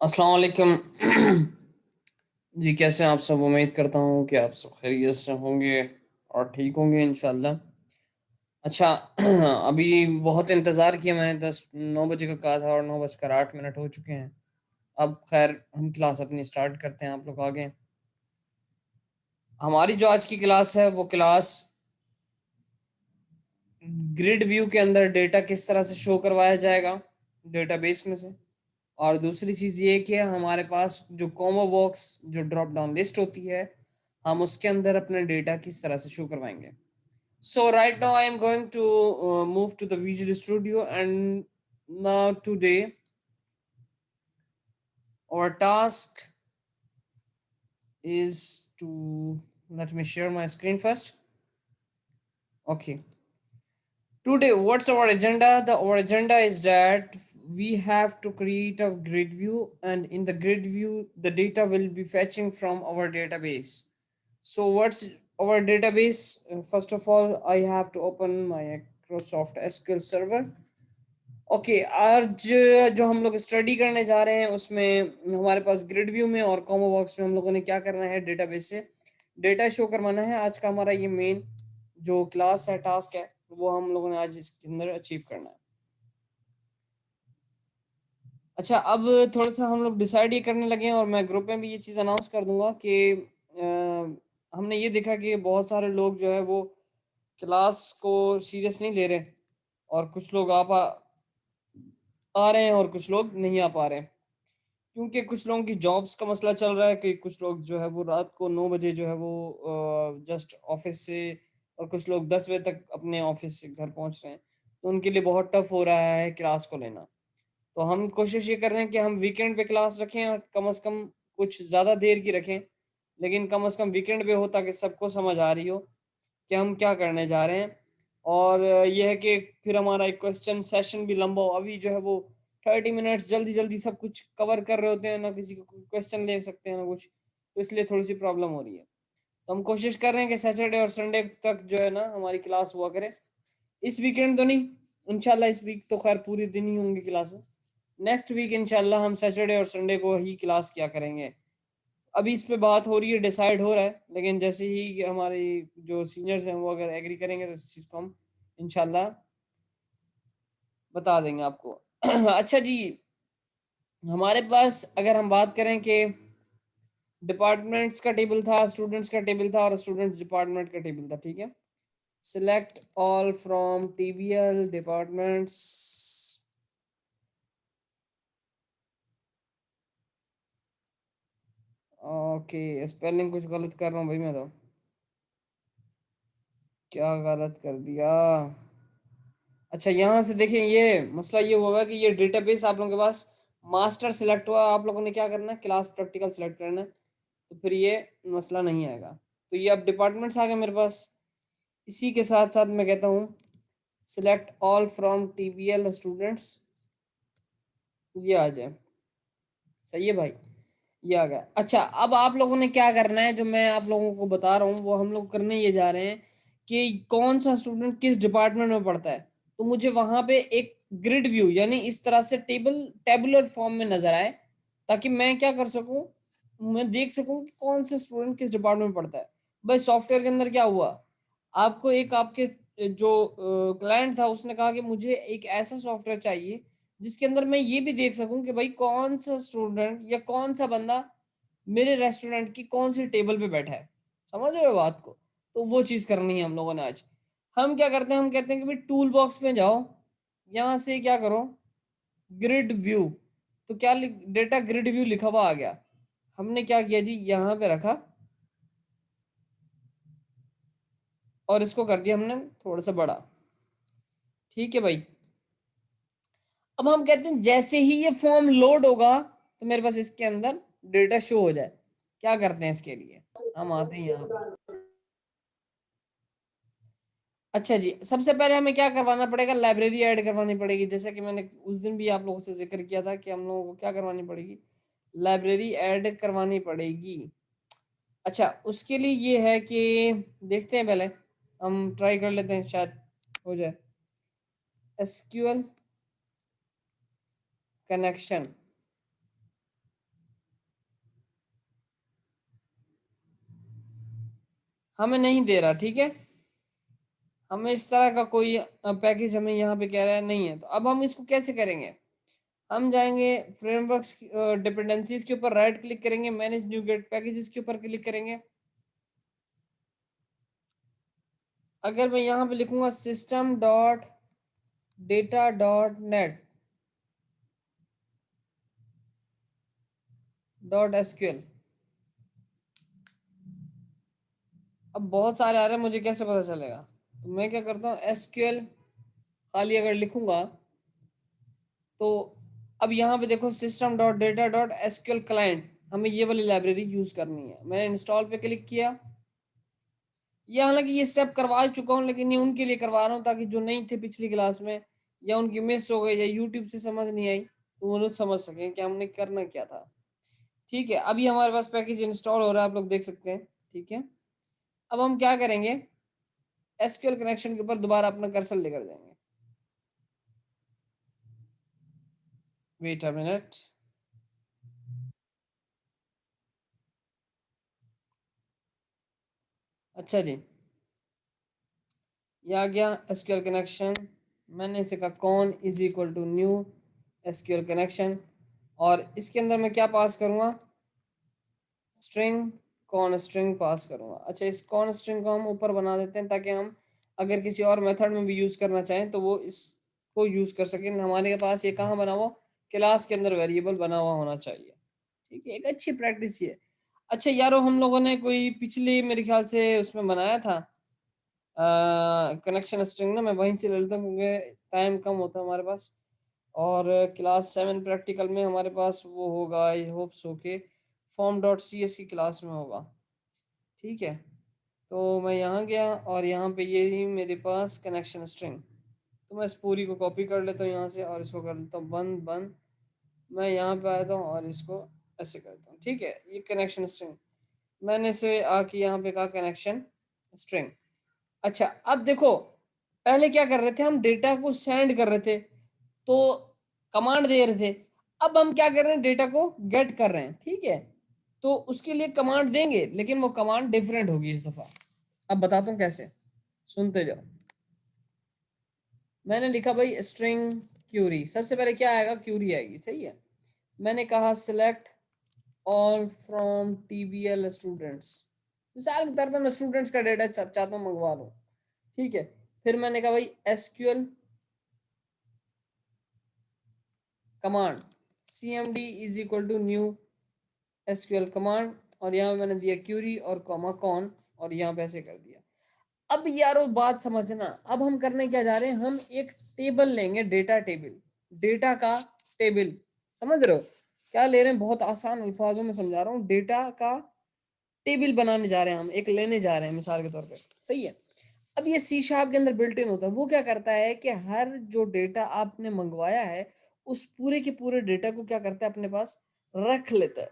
अस्सलाम वालेकुम। जी, कैसे हैं आप सब? उम्मीद करता हूँ कि आप सब खैरियत से होंगे और ठीक होंगे इंशाल्लाह। अच्छा, अभी बहुत इंतज़ार किया मैंने, 9 बजे का कहा था और 9 बजकर 8 मिनट हो चुके हैं। अब खैर हम क्लास अपनी स्टार्ट करते हैं, आप लोग आगे। हमारी जो आज की क्लास है वो क्लास ग्रिड व्यू के अंदर डेटा किस तरह से शो करवाया जाएगा डेटाबेस में से। और दूसरी चीज़ ये कि हमारे पास जो कॉम्बो बॉक्स जो ड्रॉप डाउन लिस्ट होती है, हम उसके अंदर अपना डेटा किस तरह से शो करवाएंगे। So right now I am going to move to the Visual Studio and now today our task is to let me share my screen first. Okay, today what's our agenda? Our agenda is that we have to create a grid view, and in the grid view the data will be fetching from our database. So what's our database? First of all, I have to open my Microsoft SQL Server. Okay, आज जो हम लोग study करने जा रहे हैं उसमें हमारे पास ग्रिड व्यू में और कॉमो बॉक्स में हम लोगों ने क्या करना है, डेटाबेस से डेटा शो करवाना है। आज का हमारा ये मेन जो क्लास है, टास्क है, वो हम लोगों ने आज इसके अंदर अचीव करना है। अच्छा, अब थोड़ा सा हम लोग डिसाइड ये करने लगे हैं और मैं ग्रुप में भी ये चीज़ अनाउंस कर दूंगा कि हमने ये देखा कि बहुत सारे लोग जो है वो क्लास को सीरियस नहीं ले रहे, और कुछ लोग आ रहे हैं और कुछ लोग नहीं आ पा रहे हैं, क्योंकि कुछ लोगों की जॉब्स का मसला चल रहा है कि कुछ लोग जो है वो रात को 9 बजे जो है वो जस्ट ऑफिस से, और कुछ लोग 10 बजे तक अपने ऑफिस से घर पहुंच रहे हैं, तो उनके लिए बहुत टफ हो रहा है क्लास को लेना। तो हम कोशिश ये कर रहे हैं कि हम वीकेंड पे क्लास रखें और कम से कम कुछ ज़्यादा देर की रखें, लेकिन कम से कम वीकेंड पे हो ताकि सबको समझ आ रही हो कि हम क्या करने जा रहे हैं। और ये है कि फिर हमारा एक क्वेश्चन सेशन भी लंबा हो। अभी जो है वो 30 मिनट्स जल्दी जल्दी सब कुछ कवर कर रहे होते हैं, ना किसी को क्वेश्चन ले सकते हैं ना कुछ, तो इसलिए थोड़ी सी प्रॉब्लम हो रही है। तो हम कोशिश कर रहे हैं कि सैटरडे और संडे तक जो है ना हमारी क्लास हुआ करे। इस वीकेंड तो नहीं, इंशाल्लाह इस वीक तो खैर पूरे दिन ही होंगी क्लासेस। नेक्स्ट वीक इंशाल्लाह हम सैटरडे और संडे को ही क्लास किया करेंगे। अभी इस पे बात हो रही है, डिसाइड हो रहा है, लेकिन जैसे ही हमारी जो सीनियर्स हैं वो अगर एग्री करेंगे तो इस चीज़ को हम इंशाल्लाह बता देंगे आपको। अच्छा जी, हमारे पास अगर हम बात करें कि डिपार्टमेंट्स का टेबल था, स्टूडेंट्स का टेबल था और स्टूडेंट्स डिपार्टमेंट का टेबल था, ठीक है। Select all from TBL departments. Okay, spelling कुछ गलत कर रहा हूँ भाई मैं तो। क्या गलत कर दिया? अच्छा, यहाँ से देखें, ये मसला ये होगा कि ये डेटाबेस आप लोगों के पास मास्टर सिलेक्ट हुआ, आप लोगों ने क्या करना है, क्लास प्रैक्टिकल सेलेक्ट करना है, तो फिर ये मसला नहीं आएगा। तो ये अब डिपार्टमेंट्स आ गए मेरे पास। इसी के साथ साथ मैं कहता हूँ सिलेक्ट ऑल फ्रॉम टीबीएल स्टूडेंट्स, ये आ जाए। सही है भाई, ये आ गया। अच्छा, अब आप लोगों ने क्या करना है, जो मैं आप लोगों को बता रहा हूँ वो हम लोग करने ये जा रहे हैं कि कौन सा स्टूडेंट किस डिपार्टमेंट में पढ़ता है, तो मुझे वहां पे एक ग्रिड व्यू यानी इस तरह से टेबुलर फॉर्म में नजर आए, ताकि मैं क्या कर सकूं, मैं देख सकूं कि कौन से स्टूडेंट किस डिपार्टमेंट में पढ़ता है। भाई सॉफ्टवेयर के अंदर क्या हुआ, आपको एक आपके जो क्लाइंट था उसने कहा कि मुझे एक ऐसा सॉफ्टवेयर चाहिए जिसके अंदर मैं ये भी देख सकूं कि भाई कौन सा स्टूडेंट या कौन सा बंदा मेरे रेस्टोरेंट की कौन सी टेबल पे बैठा है। समझ रहे हो बात को? तो वो चीज करनी है हम लोगों ने आज। हम क्या करते हैं, हम कहते हैं कि भाई टूल बॉक्स में जाओ, यहाँ से क्या करो, ग्रिड व्यू। तो क्या डेटा ग्रिड व्यू लिखा हुआ आ गया। हमने क्या किया जी, यहाँ पे रखा और इसको कर दिया हमने थोड़ा सा बड़ा। ठीक है भाई, अब हम कहते हैं जैसे ही ये फॉर्म लोड होगा तो मेरे पास इसके अंदर डेटा शो हो जाए। क्या करते हैं इसके लिए, हम आते हैं यहाँ पे। अच्छा जी, सबसे पहले हमें क्या करवाना पड़ेगा, लाइब्रेरी ऐड करवानी पड़ेगी, जैसे कि मैंने उस दिन भी आप लोगों से जिक्र किया था कि हम लोगों को क्या करवानी पड़ेगी, लाइब्रेरी ऐड करवानी पड़ेगी। अच्छा, उसके लिए ये है कि देखते हैं, पहले हम ट्राई कर लेते हैं, शायद हो जाए। एसक्यूएल कनेक्शन, हमें नहीं दे रहा, ठीक है, हमें इस तरह का कोई पैकेज हमें यहाँ पे कह रहा है नहीं है। तो अब हम इसको कैसे करेंगे, हम जाएंगे फ्रेमवर्क्स डिपेंडेंसीज के ऊपर, राइट क्लिक करेंगे, मैनेज न्यू गेट पैकेजेस के ऊपर क्लिक करेंगे। अगर मैं यहाँ पे लिखूंगा system dot data dot net dot SQL, अब बहुत सारे आ रहे हैं, मुझे कैसे पता चलेगा, तो मैं क्या करता हूँ एसक्यूएल खाली अगर लिखूंगा तो अब यहाँ पे देखो system dot data dot SQL client, हमें ये वाली लाइब्रेरी यूज करनी है। मैंने इंस्टॉल पे क्लिक किया, ये हालांकि ये स्टेप करवा चुका हूँ, लेकिन ये उनके लिए करवा रहा हूँ ताकि जो नहीं थे पिछली क्लास में, या उनकी मिस हो गई या यूट्यूब से समझ नहीं आई, तो वो लोग समझ सकें कि हमने करना क्या था। ठीक है, अभी हमारे पास पैकेज इंस्टॉल हो रहा है, आप लोग देख सकते हैं। ठीक है, अब हम क्या करेंगे, एसक्यूएल कनेक्शन के ऊपर दोबारा अपना कर्सर लेकर जाएंगे। वेट अ मिनट, अच्छा जी, ये आ गया एसक्यूएल कनेक्शन। मैंने इसे कहा con is equal to new SQL connection, और इसके अंदर मैं क्या पास करूंगा, स्ट्रिंग, कॉन स्ट्रिंग पास करूंगा। अच्छा, इस कॉन स्ट्रिंग को हम ऊपर बना देते हैं ताकि हम अगर किसी और मेथड में भी यूज करना चाहें तो वो इसको यूज कर सकें। हमारे पास ये कहाँ बना हुआ, क्लास के अंदर वेरिएबल बना हुआ होना चाहिए। ठीक है, एक अच्छी प्रैक्टिस ये। अच्छा यारो, हम लोगों ने कोई पिछली मेरे ख्याल से उसमें बनाया था कनेक्शन स्ट्रिंग ना, मैं वहीं से ले लेता हूँ क्योंकि टाइम कम होता है हमारे पास, और क्लास 7 प्रैक्टिकल में हमारे पास वो होगा, आई होप सो के फॉर्म डॉट सी एस की क्लास में होगा। ठीक है, तो मैं यहाँ गया और यहाँ पे ये ही मेरे पास कनेक्शन स्ट्रिंग, तो मैं इस पूरी को कॉपी कर लेता हूँ यहाँ से और इसको कर लेता हूँ बंद बंद। मैं यहाँ पे आता हूँ और इसको ऐसे करता हूँ। ठीक है, ये कनेक्शन स्ट्रिंग मैंने इसे आके यहाँ पे कहा कनेक्शन स्ट्रिंग। अच्छा, अब देखो, पहले क्या कर रहे थे, हम डेटा को सेंड कर रहे थे तो कमांड दे रहे थे, अब हम क्या कर रहे हैं, डेटा को गेट कर रहे हैं। ठीक है, तो उसके लिए कमांड देंगे, लेकिन वो कमांड डिफरेंट होगी इस दफा। अब बताता हूँ कैसे, सुनते जाओ। मैंने लिखा भाई स्ट्रिंग क्यूरी, सबसे पहले क्या आएगा, क्यूरी आएगी, सही है। मैंने कहा सिलेक्ट ऑल फ्रॉम टीबीएल स्टूडेंट्स, मिसाल के तौर पर मैं स्टूडेंट्स का डेटा चाहता हूँ मंगवा लूँ। ठीक है, फिर मैंने कहा भाई SQL command cmd is equal to new SQL command, और यहाँ मैंने दिया क्यूरी और कॉमा कॉन, और यहाँ पे ऐसे कर दिया। अब यारो बात समझना, अब हम करने क्या जा रहे हैं, हम एक टेबल लेंगे, डेटा टेबल, डेटा का टेबल, समझ रहे हो क्या ले रहे हैं, बहुत आसान अल्फाजों में समझा रहा हूँ, डेटा का टेबल बनाने जा रहे हैं, हम एक लेने जा रहे हैं मिसाल के तौर पे, सही है। अब ये सी शार्प के अंदर बिल्ट इन होता है, वो क्या करता है कि हर जो डेटा आपने मंगवाया है उस पूरे के पूरे डेटा को क्या करता है, अपने पास रख लेता है।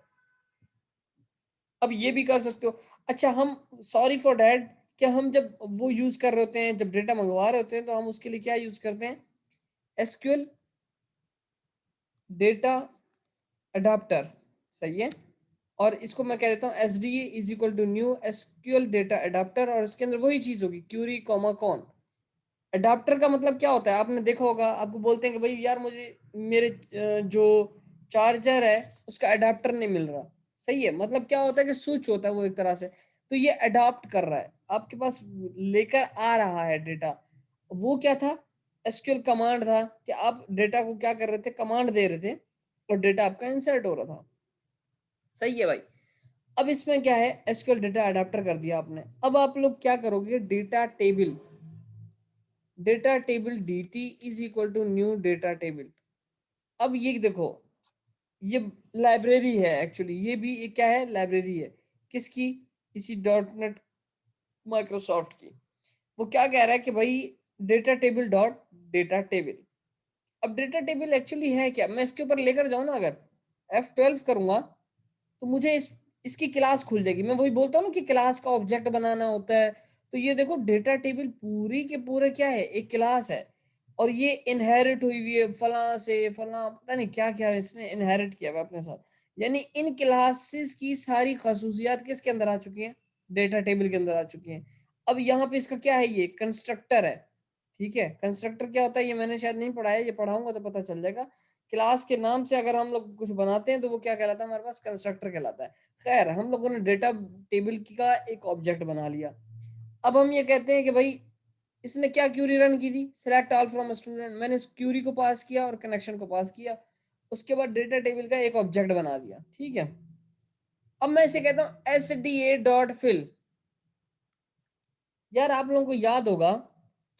अब ये भी कर सकते हो। अच्छा, हम सॉरी फॉर डैट, क्या हम जब वो यूज कर रहे होते हैं, जब डेटा मंगवा रहे होते हैं, तो हम उसके लिए क्या यूज करते हैं, एसक्यूएल डेटा अडाप्टर, सही है। और इसको मैं कह देता हूँ S D is equal to new SQL data adapter, और इसके अंदर वही चीज होगी, क्यूरी कॉमा कॉन। अडाप्टर का मतलब क्या होता है, आपने देखा होगा, आपको बोलते हैं कि भाई यार मुझे मेरे जो चार्जर है उसका अडाप्टर नहीं मिल रहा, सही है, मतलब क्या होता है कि स्विच होता है वो एक तरह से, तो ये अडाप्ट कर रहा है आपके पास, लेकर आ रहा है डेटा। वो क्या था, एसक्यूएल कमांड था कि आप डेटा को क्या कर रहे थे, कमांड दे रहे थे और डेटा आपका इंसर्ट हो रहा था, सही है भाई। अब इसमें क्या है, एसक्यूएल डेटा अडाप्टर कर दिया आपने, अब आप लोग क्या करोगे, data table dt is equal to new data table. अब ये देखो, ये लाइब्रेरी है एक्चुअली, ये भी एक क्या है, लाइब्रेरी है, किसकी, इसी डॉट नेट माइक्रोसॉफ्ट की। वो क्या कह रहा है कि भाई data table dot data table. अब डेटा टेबल एक्चुअली है क्या, मैं इसके ऊपर लेकर जाऊं ना, अगर F12 करूंगा तो मुझे इसकी क्लास खुल जाएगी। मैं वही बोलता हूँ ना कि क्लास का ऑब्जेक्ट बनाना होता है, तो ये देखो डेटा टेबल पूरी के पूरे क्या है, एक क्लास है, और ये इनहेरिट हुई हुई है फला से फला, पता नहीं क्या क्या इसने इनहेरिट किया हुआ अपने साथ, यानी इन क्लासेस की सारी खसूसियात किसके अंदर आ चुकी हैं, डेटा टेबल के अंदर आ चुकी हैं। अब यहाँ पे इसका क्या है, ये कंस्ट्रक्टर है, ठीक है। कंस्ट्रक्टर क्या होता है ये मैंने शायद नहीं पढ़ाया, ये पढ़ाऊंगा तो पता चल जाएगा। क्लास के नाम से अगर हम लोग कुछ बनाते हैं तो वो क्या कहलाता है, हमारे पास कंस्ट्रक्टर कहलाता है। खैर, हम लोगों ने डेटा टेबल का एक ऑब्जेक्ट बना लिया। अब हम ये कहते हैं कि भाई इसने क्या क्यूरी रन की थी, सिलेक्ट ऑल फ्रॉम स्टूडेंट। मैंने इस क्यूरी को पास किया और कनेक्शन को पास किया, उसके बाद डेटा टेबल का एक ऑब्जेक्ट बना दिया, ठीक है। अब मैं इसे कहता हूं SDA.fill। यार आप लोगों को याद होगा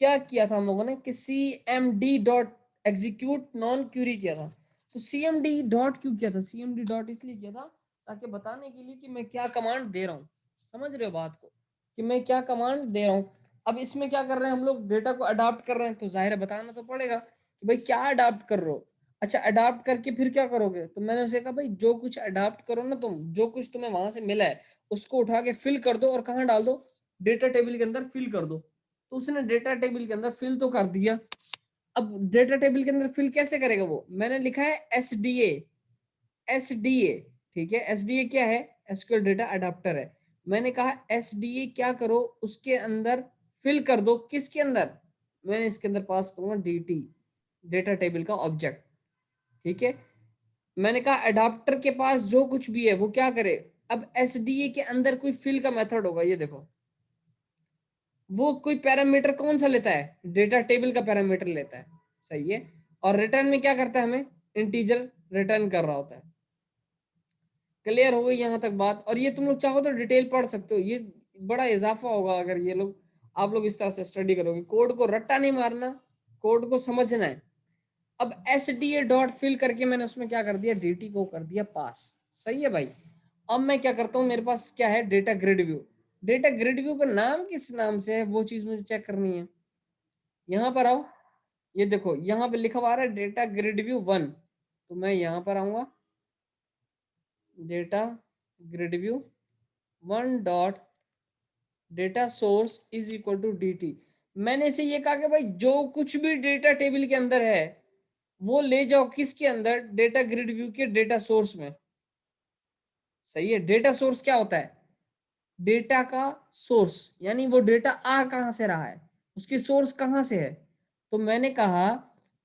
क्या किया था हम लोगों ने कि CMD.execute नॉन क्यूरी किया था। तो CMD डॉट क्यों किया था, CMD डॉट इसलिए किया था ताकि बताने के लिए कि मैं क्या कमांड दे रहा हूँ। समझ रहे हो बात को, कि मैं क्या कमांड दे रहा हूँ। अब इसमें क्या कर रहे हैं हम लोग, डेटा को अडाप्ट कर रहे हैं, तो जाहिर है बताना तो पड़ेगा कि भाई क्या अडाप्ट कर रहे हो। अच्छा, अडाप्ट करके फिर क्या करोगे, तो मैंने उसे कहा भाई जो कुछ अडाप्ट करो ना तुम, जो कुछ तुम्हें वहां से मिला है उसको उठा के फिल कर दो और कहाँ डाल दो, डेटा टेबल के अंदर फिल कर दो। तो उसने डेटा टेबल के अंदर फिल तो कर दिया। अब डेटा टेबल के अंदर फिल कैसे करेगा वो, मैंने लिखा है एसडीए, ठीक है। एसडीए क्या है, एसक्यूएल डेटा अडाप्टर है। मैंने कहा एसडीए क्या करो, उसके अंदर फिल कर दो, किसके अंदर, मैंने इसके अंदर पास करूंगा डीटी, डेटा टेबल का ऑब्जेक्ट, ठीक है। मैंने कहा अडाप्टर के पास जो कुछ भी है वो क्या करे। अब एसडीए के अंदर कोई फिल का मेथड होगा, ये देखो, वो कोई पैरामीटर कौन सा लेता है, डेटा टेबल का पैरामीटर लेता है, सही है। और रिटर्न में क्या करता है, हमें इंटीजर रिटर्न कर रहा होता है। क्लियर हो गई यहाँ तक बात। और ये तुम लोग चाहो तो डिटेल पढ़ सकते हो, ये बड़ा इजाफा होगा अगर ये लोग आप लोग इस तरह से स्टडी करोगे। कोड को रट्टा नहीं मारना, कोड को समझना है। अब SDA.fill करके मैंने उसमें क्या कर दिया, DT को कर दिया पास, सही है भाई। अब मैं क्या करता हूँ, मेरे पास क्या है, data grid view. Data grid view का नाम किस नाम से है वो चीज मुझे चेक करनी है। यहाँ पर आओ, ये देखो यहाँ पे लिखा हुआ आ रहा है डेटा ग्रिड व्यू 1। तो मैं यहाँ पर आऊंगा, data grid view 1 dot data source is equal to DT। मैंने इसे ये कहा कि भाई जो कुछ भी डेटा टेबल के अंदर है वो ले जाओ किसके अंदर, डेटा ग्रिड व्यू के डेटा सोर्स में, सही है। डेटा सोर्स क्या होता है, डेटा का सोर्स, यानी वो डेटा आ कहां से रहा है, उसकी सोर्स कहां से है। तो मैंने कहा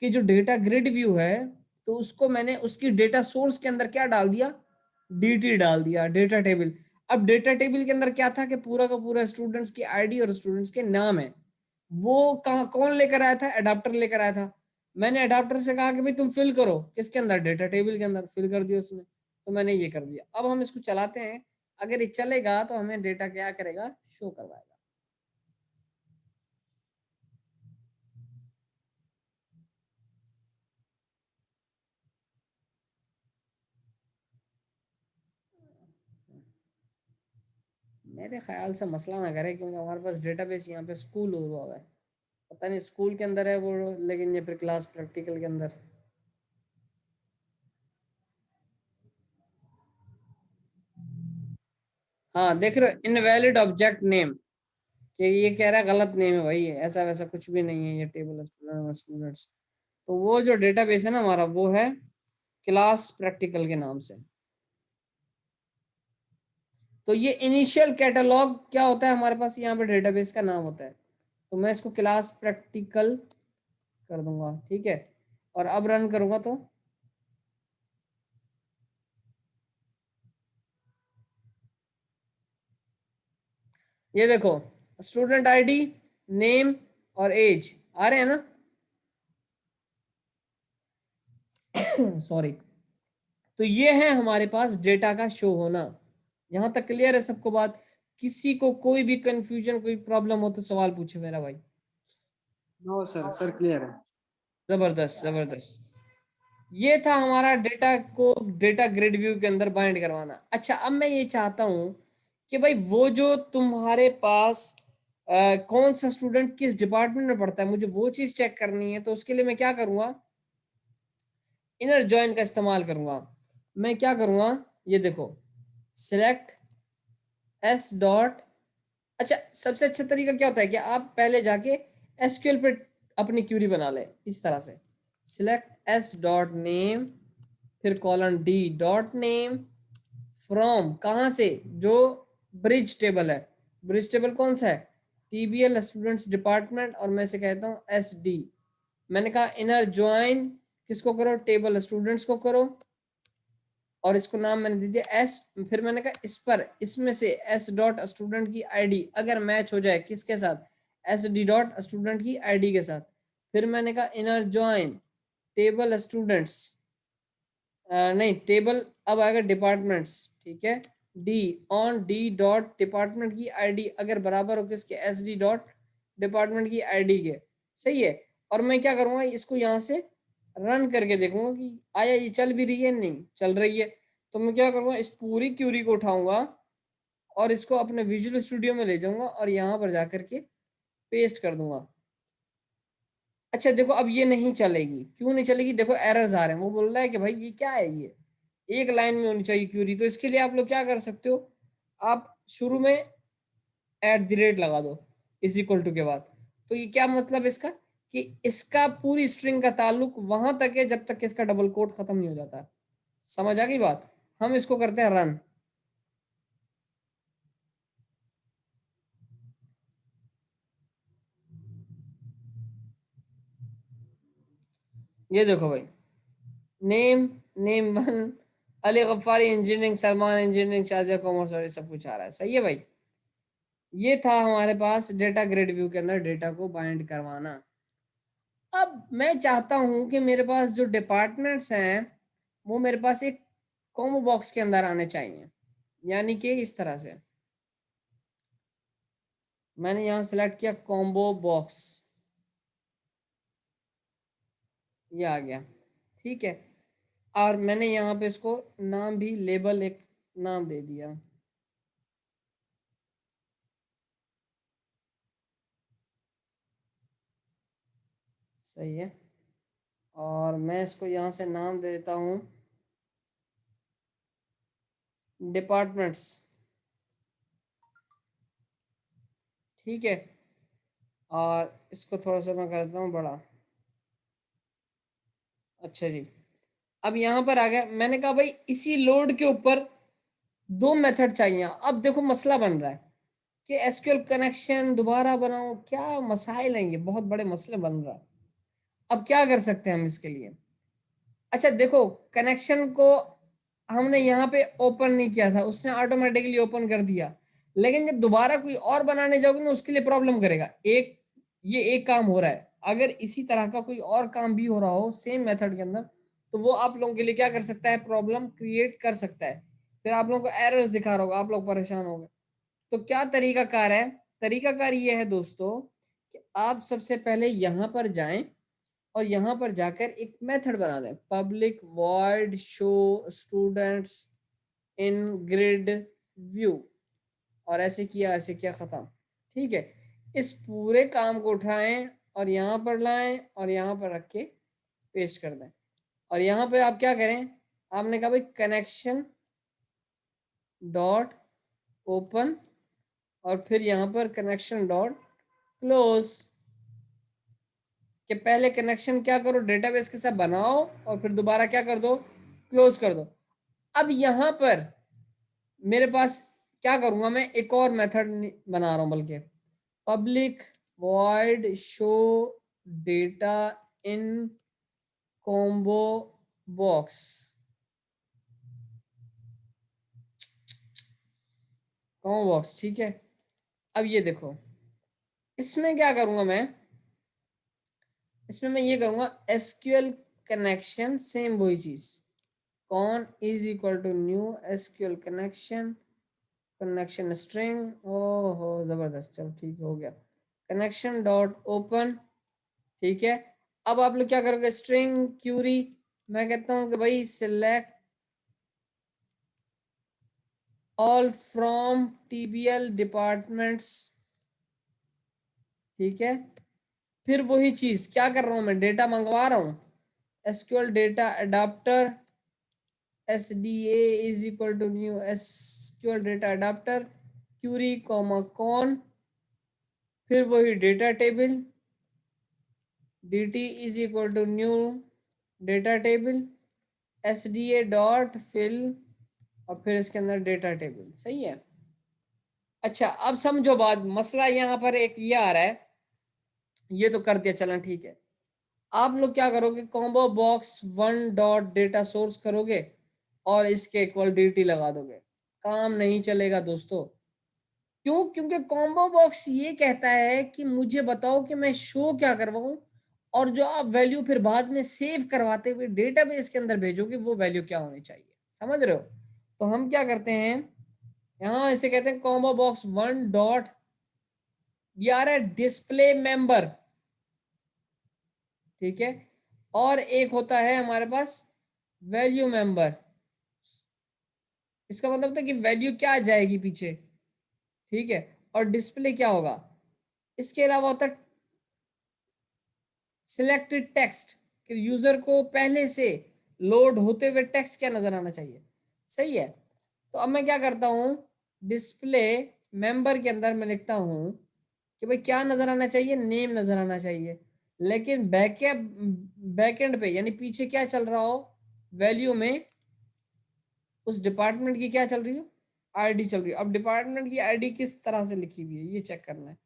कि जो डेटा ग्रिड व्यू है, तो उसको मैंने उसकी डेटा सोर्स के अंदर क्या डाल दिया, DT डाल दिया, डेटा टेबल। अब डेटा टेबल के अंदर क्या था कि पूरा का पूरा स्टूडेंट्स की आईडी और स्टूडेंट्स के नाम है। वो कहाँ कौन लेकर आया था, अडाप्टर लेकर आया था। मैंने अडाप्टर से कहा कि भाई तुम फिल करो किसके अंदर, डेटा टेबल के अंदर, फिल कर दिया उसने। तो मैंने ये कर दिया। अब हम इसको चलाते हैं, अगर ये चलेगा तो हमें डेटा क्या करेगा, शो करवाएगा। मेरे ख्याल से मसला ना करे, क्योंकि हमारे पास डेटाबेस यहाँ पे स्कूल हुआ है, पता नहीं स्कूल के अंदर है वो, लेकिन ये फिर क्लास प्रैक्टिकल के अंदर। हाँ देख रहे हो, इनवैलिड ऑब्जेक्ट नेम, कि ये कह रहा है गलत नेम है भाई, ऐसा वैसा कुछ भी नहीं है, ये टेबल स्टूडेंट्स। तो वो जो डेटाबेस है ना हमारा, वो है क्लास प्रैक्टिकल के नाम से। तो ये इनिशियल कैटलॉग क्या होता है हमारे पास, यहाँ पे डेटाबेस का नाम होता है। तो मैं इसको क्लास प्रैक्टिकल कर दूंगा, ठीक है। और अब रन करूंगा तो ये देखो, स्टूडेंट आईडी, नेम और एज आ रहे हैं ना। सॉरी। तो ये है हमारे पास डेटा का शो होना। यहाँ तक क्लियर है सबको बात, किसी को कोई भी कंफ्यूजन कोई प्रॉब्लम हो तो सवाल पूछे मेरा भाई। नो सर, सर क्लियर है। जबरदस्त जबरदस्त। ये था हमारा डेटा को डेटा ग्रिड व्यू के अंदर बाइंड करवाना। अच्छा, अब मैं ये चाहता हूं कि भाई वो जो तुम्हारे पास कौन सा स्टूडेंट किस डिपार्टमेंट में पढ़ता है, मुझे वो चीज चेक करनी है। तो उसके लिए मैं क्या करूंगा, इनर जॉइन का इस्तेमाल करूंगा। मैं क्या करूंगा, ये देखो, सिलेक्ट एस डॉट। अच्छा, सबसे अच्छा तरीका क्या होता है कि आप पहले जाके एसक्यूएल पे अपनी क्यूरी बना ले इस तरह से, सिलेक्ट एस डॉट नेम, फिर colon D dot name, from कहाँ से, जो ब्रिज टेबल है, ब्रिज टेबल कौन सा है, टीबीएल स्टूडेंट्स डिपार्टमेंट, और मैं इसे कहता हूँ SD। मैंने कहा इनर ज्वाइन किसको करो, टेबल स्टूडेंट्स को करो, और इसको नाम मैंने दे दिया S। फिर मैंने कहा इस पर इसमें से S डॉट स्टूडेंट की ID अगर मैच हो जाए किसके साथ, SD डॉट स्टूडेंट की ID के साथ। फिर मैंने कहा इनर ज्वाइन टेबल स्टूडेंट्स, नहीं टेबल अब आएगा डिपार्टमेंट्स, ठीक है, D on D dot department की ID अगर बराबर हो किसके, SD डॉट डिपार्टमेंट की ID के, सही है। और मैं क्या करूँगा, इसको यहाँ से रन करके देखूंगा कि आया ये चल भी रही है, नहीं चल रही है। तो मैं क्या करूँगा, इस पूरी क्यूरी को उठाऊंगा और इसको अपने विजुअल स्टूडियो में ले जाऊंगा और यहाँ पर जाकर के पेस्ट कर दूंगा। अच्छा देखो अब ये नहीं चलेगी, क्यों नहीं चलेगी, देखो एरर्स आ रहे हैं, वो बोल रहा है कि भाई ये क्या है, ये एक लाइन में होनी चाहिए क्यूरी। तो इसके लिए आप लोग क्या कर सकते हो, आप शुरू में @ लगा दो इज इक्वल टू के बाद। तो ये क्या मतलब इसका, कि इसका पूरी स्ट्रिंग का ताल्लुक वहां तक है जब तक कि इसका डबल कोट खत्म नहीं हो जाता। समझ आ गई बात। हम इसको करते हैं रन। ये देखो भाई, name, name 1 Ali Gaffari engineering, Salman engineering, Shazia commerce, और ये सब कुछ आ रहा है, सही है भाई। ये था हमारे पास डेटा ग्रिड व्यू के अंदर डेटा को बाइंड करवाना। अब मैं चाहता हूं कि मेरे पास जो डिपार्टमेंट्स हैं वो मेरे पास एक कॉम्बो बॉक्स के अंदर आने चाहिए, यानी कि इस तरह से मैंने यहाँ सेलेक्ट किया कॉम्बो बॉक्स, ये आ गया, ठीक है। और मैंने यहाँ पे इसको नाम भी लेबल एक नाम दे दिया, सही है। और मैं इसको यहाँ से नाम दे देता हूँ डिपार्टमेंट्स, ठीक है। और इसको थोड़ा सा मैं कर देता हूँ बड़ा, अच्छा जी। अब यहाँ पर आ गया, मैंने कहा भाई इसी लोड के ऊपर 2 मेथड चाहिए। अब देखो मसला बन रहा है कि एसक्यूएल कनेक्शन दोबारा बनाओ, क्या मसाइल हैं, ये बहुत बड़े मसले बन रहा है। अब क्या कर सकते हैं हम इसके लिए, अच्छा देखो कनेक्शन को हमने यहाँ पे ओपन नहीं किया था, उसने ऑटोमेटिकली ओपन कर दिया, लेकिन जब दोबारा कोई और बनाने जाओगे ना उसके लिए प्रॉब्लम करेगा। ये एक काम हो रहा है, अगर इसी तरह का कोई और काम भी हो रहा हो सेम मेथड के अंदर, तो वो आप लोगों के लिए क्या कर सकता है, प्रॉब्लम क्रिएट कर सकता है। फिर आप लोगों को एरर्स दिखा रहा होगा, आप लोग परेशान हो गए। तो क्या तरीकाकार है, तरीकाकार ये है दोस्तों कि आप सबसे पहले यहाँ पर जाएं और यहाँ पर जाकर एक मेथड बना दें, public void show students in grid view, और ऐसे किया खत्म, ठीक है। इस पूरे काम को उठाएं और यहाँ पर लाएं और यहाँ पर रख के पेस्ट कर दें। और यहाँ पे आप क्या करें, आपने कहा भाई कनेक्शन डॉट ओपन, और फिर यहाँ पर कनेक्शन डॉट क्लोज, कि पहले कनेक्शन क्या करो, डेटाबेस के साथ बनाओ और फिर दोबारा क्या कर दो, क्लोज कर दो। अब यहाँ पर मेरे पास क्या करूंगा, मैं एक और मेथड बना रहा हूं, बल्कि पब्लिक वॉइड शो डेटा इन कॉम्बो बॉक्स, कॉम्बो बॉक्स, ठीक है। अब ये देखो इसमें क्या करूंगा मैं, इसमें मैं ये करूंगा एसक्यूएल कनेक्शन, सेम वही चीज, con is equal to new SQL connection, connection string, ओहो जबरदस्त, चलो ठीक हो गया, कनेक्शन डॉट ओपन, ठीक है। अब आप लोग क्या करोगे, स्ट्रिंग क्यूरी, मैं कहता हूं कि भाई select all from TBL departments, ठीक है। फिर वही चीज क्या कर रहा हूं, मैं डेटा मंगवा रहा हूं, SQL data adapter SDA is equal to new SQL data adapter query comma con, फिर वही data table DT is equal to new data table SDA dot fill, और फिर इसके अंदर डेटा टेबल, सही है। अच्छा अब समझो बात, मसला यहाँ पर एक ये आ रहा है, ये तो कर दिया चलन ठीक है। आप लोग क्या करोगे, combo box one dot data source करोगे और इसके इक्वल dt लगा दोगे, काम नहीं चलेगा दोस्तों। क्यों? क्योंकि कॉम्बो बॉक्स ये कहता है कि मुझे बताओ कि मैं शो क्या करवाऊं, और जो आप वैल्यू फिर बाद में सेव करवाते हुए डेटाबेस के अंदर भेजोगे वो वैल्यू क्या होनी चाहिए, समझ रहे हो? तो हम क्या करते हैं, यहाँ इसे कहते हैं कॉम्बो बॉक्स वन डॉट, ये आ रहा है डिस्प्ले मेंबर, ठीक है, और एक होता है हमारे पास वैल्यू मेंबर। इसका मतलब था कि वैल्यू क्या आ जाएगी पीछे, ठीक है, और डिस्प्ले क्या होगा। इसके अलावा होता है सिलेक्टेड टेक्स्ट, कि यूजर को पहले से लोड होते हुए टेक्स्ट क्या नजर आना चाहिए, सही है। तो अब मैं क्या करता हूँ, डिस्प्ले मेंबर के अंदर मैं लिखता हूँ कि भाई क्या नजर आना चाहिए, नेम नजर आना चाहिए, लेकिन बैकएंड पे यानी पीछे क्या चल रहा हो, वैल्यू में उस डिपार्टमेंट की क्या चल रही हो, आईडी चल रही है। अब डिपार्टमेंट की आईडी किस तरह से लिखी हुई है ये चेक करना है,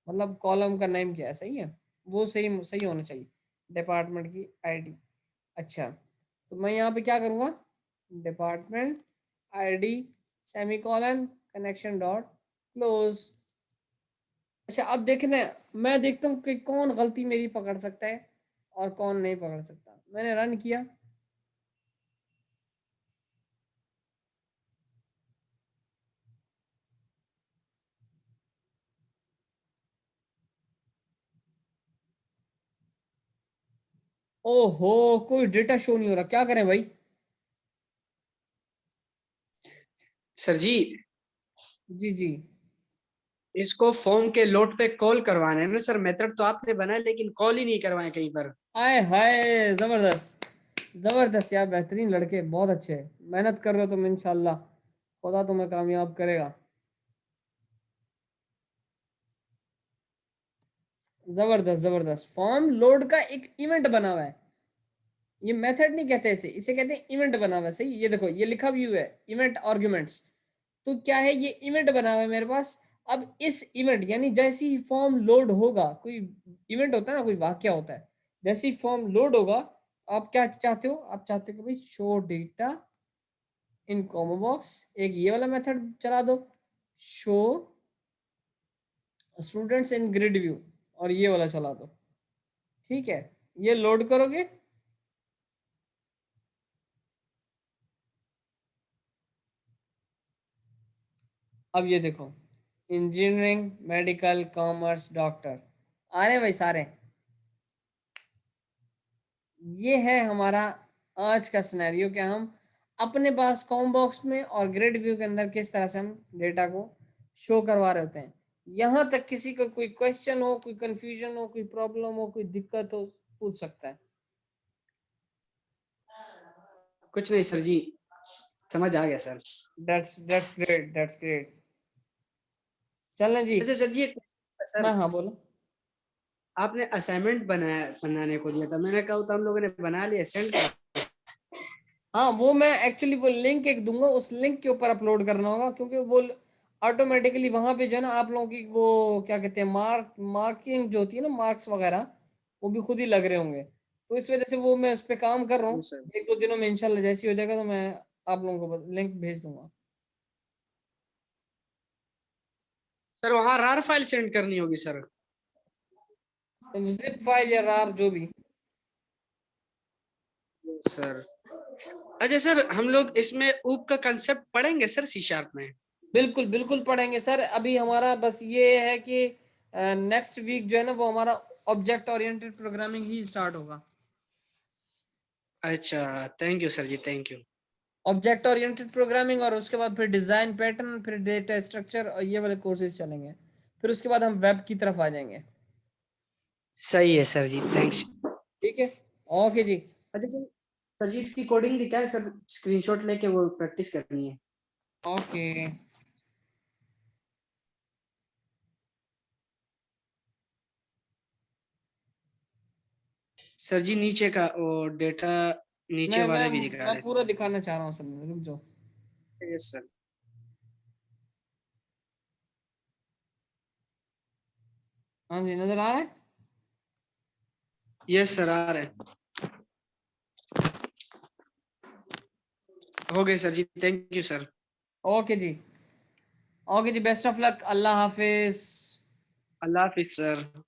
मतलब कॉलम का नेम क्या है, सही है, वो सही सही होना चाहिए, डिपार्टमेंट की आईडी। अच्छा तो मैं यहाँ पे क्या करूँगा, department ID semicolon connection dot close. अच्छा अब देखना है, मैं देखता हूँ कि कौन गलती मेरी पकड़ सकता है और कौन नहीं पकड़ सकता। मैंने रन किया, ओहो कोई डेटा शो नहीं हो रहा, क्या करें भाई? सर जी, जी जी। इसको फॉर्म के लोड पे कॉल करवाना है ना सर। मेथड तो आपने बनाया लेकिन कॉल ही नहीं करवाए कहीं पर। आए हाय जबरदस्त, जबरदस्त यार, बेहतरीन लड़के, बहुत अच्छे, मेहनत कर रहे हो तुम, इंशाल्लाह खुदा तुम्हें कामयाब करेगा। जबरदस्त जबरदस्त, फॉर्म लोड का एक इवेंट बना हुआ है, ये मेथड नहीं कहते इसे, इसे कहते हैं इवेंट बना हुआ है, सही। ये देखो ये लिखा भी हुआ है इवेंट आर्गुमेंट्स, तो क्या है, ये इवेंट बना हुआ है मेरे पास। अब इस इवेंट यानी जैसे ही फॉर्म लोड होगा, कोई इवेंट होता है ना, कोई वाक्य होता है, जैसे ही फॉर्म लोड होगा, आप क्या चाहते हो, आप चाहते हो कि भाई शो डेटा इन कॉमो बॉक्स, एक ये वाला मेथड चला दो, show students in grid view, और ये वाला चला दो, ठीक है। ये लोड करोगे, अब ये देखो, इंजीनियरिंग मेडिकल कॉमर्स डॉक्टर आ रहे हैं भाई सारे। ये है हमारा आज का सिनेरियो, कि हम अपने पास कॉम बॉक्स में और ग्रिड व्यू के अंदर किस तरह से हम डेटा को शो करवा रहे होते हैं। यहाँ तक किसी को कोई क्वेश्चन हो, कोई कंफ्यूजन हो, कोई प्रॉब्लम हो, कोई दिक्कत हो, पूछ सकता है। कुछ नहीं सर जी, समझ आ गया sir. That's great, that's great. चलें जी। अच्छा सर जी, मैं, सर हाँ बोलो। आपने असाइनमेंट बनाने को दिया था, मैंने कहा तो हम लोगों ने बना लिया, सेंड कर। हाँ वो मैं एक्चुअली वो लिंक एक दूंगा, उस लिंक के ऊपर अपलोड करना होगा, क्योंकि वो ऑटोमेटिकली वहां पे जो है ना, आप लोगों की वो क्या कहते हैं, मार्किंग जो होती है ना, मार्क्स वगैरह, वो भी खुद ही लग रहे होंगे, तो इस वजह से वो मैं उस पर काम कर रहा हूँ। सर एक दो दिनों में इंशाल्लाह जैसे ही हो जाएगा तो मैं आप लोगों को लिंक भेज दूंगा। सर वहाँ रार फाइल सेंड करनी होगी सर। जिप फाइल या रार जो भी। सर अच्छा सर, हम लोग इसमें ऊप का कंसेप्ट पढ़ेंगे सर सी शार्प में? बिल्कुल बिल्कुल पढ़ेंगे सर, अभी हमारा बस ये है कि नेक्स्ट वीक जो है ना, वो हमारा ऑब्जेक्ट ओरिएंटेड प्रोग्रामिंग ही स्टार्ट होगा। अच्छा, थैंक यू सर जी, thank you. Object oriented programming, और उसके बाद फिर डिजाइन पैटर्न, फिर डेटा स्ट्रक्चर, और ये वाले कोर्सेज चलेंगे, फिर उसके बाद हम वेब की तरफ आ जाएंगे। सही है सर जी, थैंक्स। ठीक है, ओके जी। अच्छा सर, सर जी इसकी कोडिंग दिखाएं सर, स्क्रीनशॉट लेके वो प्रैक्टिस करनी है। ओके। सर जी नीचे का वो डेटा नीचे मैं मैं वाले भी दिखा मैं रहे। पूरा दिखाना चाह रहा हूँ सब में, रुक जाओ। Yes sir. हाँ जी, नजर आ रहा है? यस सर, आ रहे हैं। हो गए सर जी, थैंक यू सर। ओके जी, ओके जी, बेस्ट ऑफ लक, अल्लाह हाफिज। अल्लाह हाफिज सर।